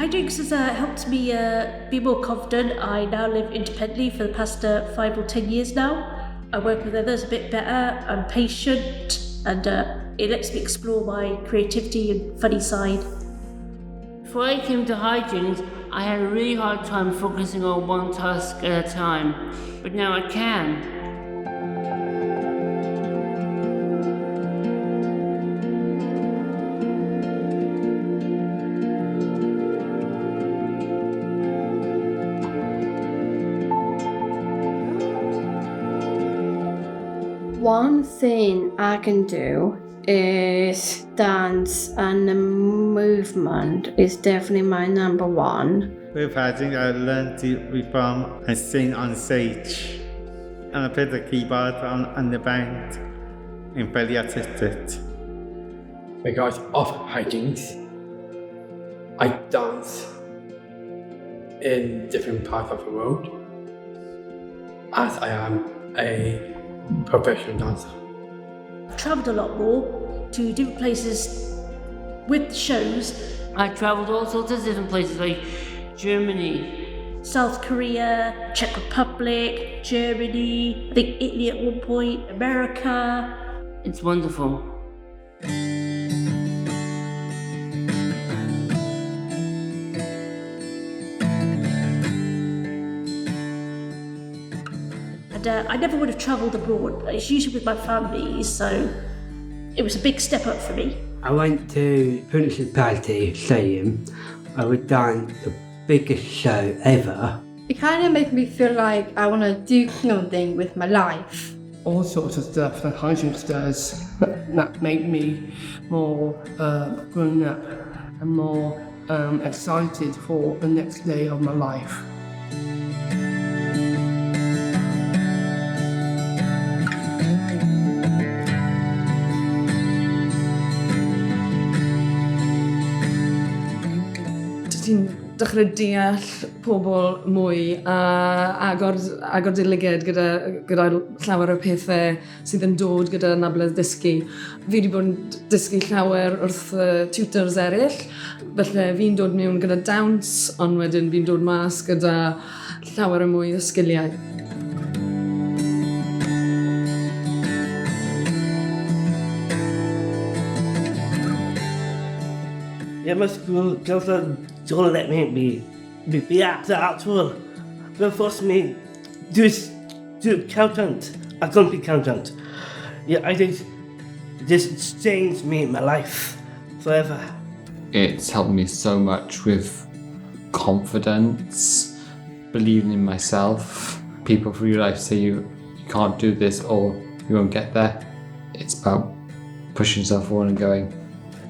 Hijinx has helped me be more confident. I now live independently for the past 5 or 10 years now. I work with others a bit better, I'm patient, and it lets me explore my creativity and funny side. Before I came to Hijinx, I had a really hard time focusing on one task at a time, but now I can. One thing I can do is dance, and the movement is definitely my number one. With Hijinx, I learned to perform and sing on stage. And I play the keyboard on the band. I'm very artistic. Because of Hijinx, I dance in different parts of the world, as I am a professional dancer. I've travelled a lot more to different places with shows. I travelled all sorts of different places like Germany, South Korea, Czech Republic, Germany, I think Italy at one point, America. It's wonderful. I never would have travelled abroad. It's usually with my family, so it was a big step up for me. I went to Principality Stadium. I would dance the biggest show ever. It kind of makes me feel like I want to do something with my life. All sorts of stuff that Hijinx does that make me more grown up and more excited for the next day of my life. Ti'n dechrau deall pobl mwy a agor dilygiad gyda llawer o pethau sydd yn dod gyda nabledd dysgu. Fi wedi bod yn dysgu llawer wrth tutors eraill, felly fi'n dod mewn gyda dawns, ond wedyn fi'n dod mas gyda llawer o mwy o sgiliau. Yeah, my school counselor don't let me be actual. They forced me to do accountant. I couldn't be accountant. Yeah, I think this changed me, my life, forever. It's helped me so much with confidence, believing in myself. People through your life say you can't do this or you won't get there. It's about pushing yourself forward and going,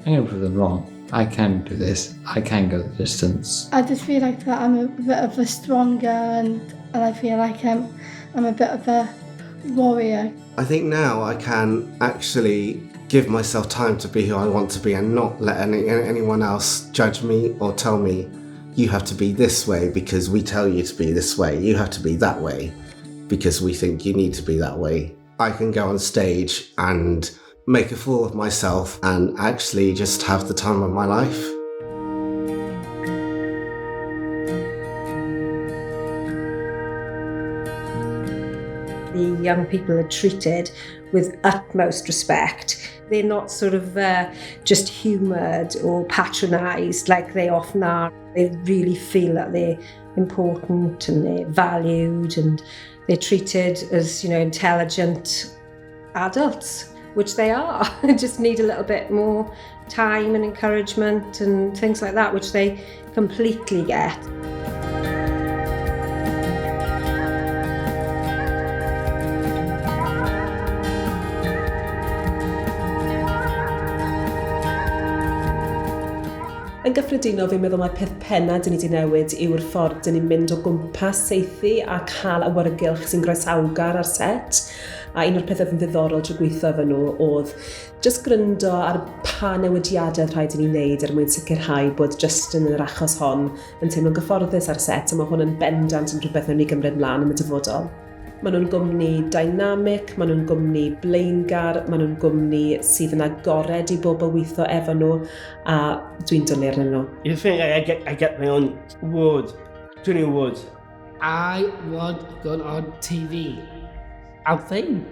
I'm going to prove them wrong. I can do this. I can go the distance. I just feel like that I'm a bit of a stronger and I feel like I'm a bit of a warrior. I think now I can actually give myself time to be who I want to be and not let anyone else judge me or tell me you have to be this way because we tell you to be this way. You have to be that way because we think you need to be that way. I can go on stage and make a fool of myself and actually just have the time of my life. The young people are treated with utmost respect. They're not sort of just humoured or patronised like they often are. They really feel that they're important and they're valued and they're treated as, intelligent adults. Which they are, just need a little bit more time and encouragement and things like that, which they completely get. Yn gyffredinol, fi'n meddwl mae peth penna dyn ni wedi newid yw'r ffordd dyn ni'n mynd o gwmpas saethu a cael awyrgylch sy'n groesawgar ar set. A un o'r pethau yn ddiddorol drwy gweithio efo nhw oedd jyst gryndo ar pa newidiadau rhaid i ni wneud er mwyn sicrhau bod Justin yn yr achos hon yn teimlo'n gyfforddus ar set a mae hwn yn bendant yn rhywbeth wnawn ni gymryd mlaen yn y dyfodol. Maen nhw'n gwmni dynamic, maen nhw'n gwmni blaengar, maen nhw'n gwmni sydd yn agored i bobl weithio efo nhw, a dwi'n dynnu arnyn nhw. You think I get my own word, 20 words. I want to go on TV. I'll think.